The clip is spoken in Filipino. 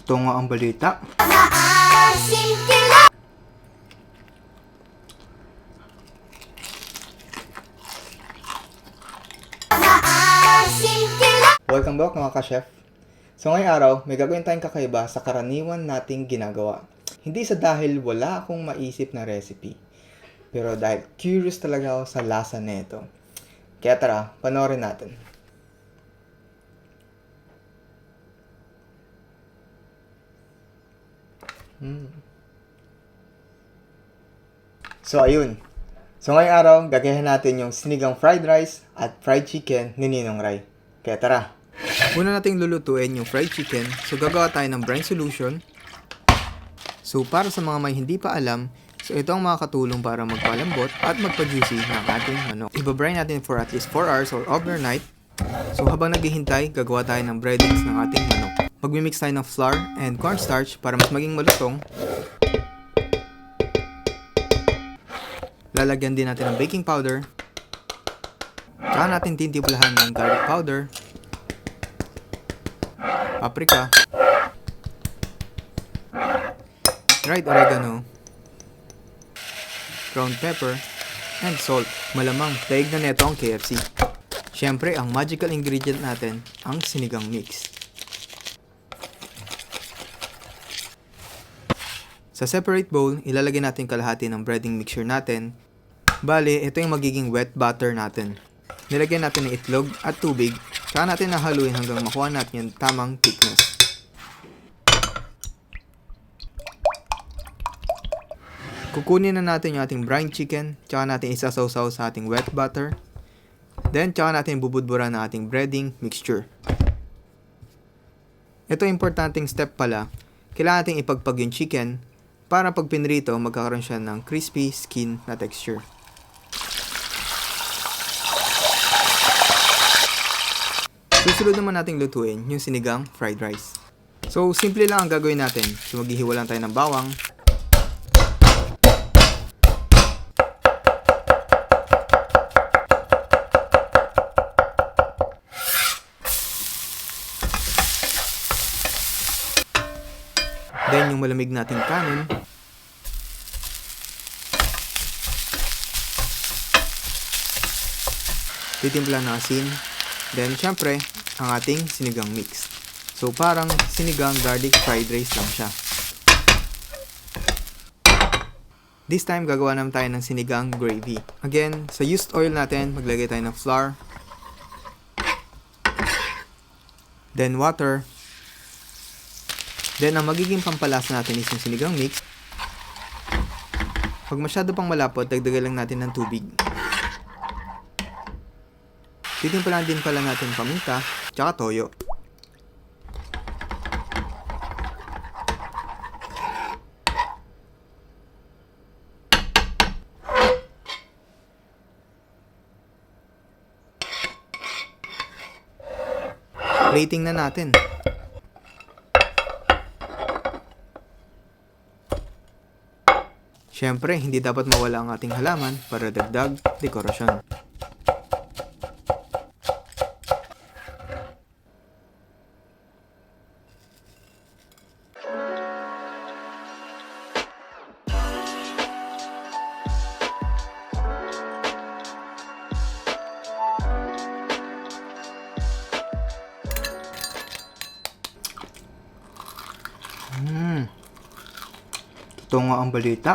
Totoo nga ang balita. Welcome back mga ka-chef. So ngayong araw, may gagawin tayong kakaiba sa karaniwan nating ginagawa. Hindi sa dahil wala akong maisip na recipe, pero dahil curious talaga ako sa lasa nito. Kaya tara, panoorin natin. So ayun. So ngayong araw, gagayahin natin yung sinigang fried rice at fried chicken ni Ninong Rai. Kaya tara. Una nating lulutuin yung fried chicken. So gagawa tayo ng brine solution. So para sa mga may hindi pa alam, so ito ang makakatulong para magpalambot at magpa-juicy ng ating manok. Iba-brine natin for at least 4 hours or overnight. So habang naghihintay, gagawa tayo ng breadings ng ating manok. Magmimix tayo ng flour and cornstarch para mas maging malutong. Lalagyan din natin ng baking powder. Tsaka natin tintimplahan ng garlic powder, paprika, dried oregano, ground pepper, and salt. Malamang daig na neto ang KFC. Siyempre, ang magical ingredient natin, ang sinigang mix. Sa separate bowl, ilalagay natin kalahati ng breading mixture natin. Bale, ito yung magiging wet butter natin. Nilagyan natin ng itlog at tubig, saka natin nahaluin hanggang makuha natin yung tamang thickness. Kukunin na natin yung ating brine chicken, tsaka natin isasawsaw sa ating wet butter. Then, tsaka natin bubudburan ng ating breading mixture. Ito importanteng step pala, kailangan natin ipagpag yung chicken para pag pinrito, magkakaroon siya ng crispy skin na texture. Susunod naman nating lutuin yung sinigang fried rice. So, simple lang ang gagawin natin. So, maghihiwa lang tayo ng bawang. Then, yung malamig nating kanin. Titimpla ng asin. Then, syempre, ang ating sinigang mix. So, parang sinigang garlic fried rice lang siya. This time, gagawa naman tayo ng sinigang gravy. Again, sa used oil natin, maglagay tayo ng flour. Then, water. Then, ang magiging pampalasa natin is yung sinigang mix. Pag masyado pang malapot, dagdagan lang natin ng tubig. Titimplahan din pala natin paminta, tsaka toyo. Plating na natin. Siyempre, hindi dapat mawala ang ating halaman para dagdag dekorasyon. Ito nga ang balita.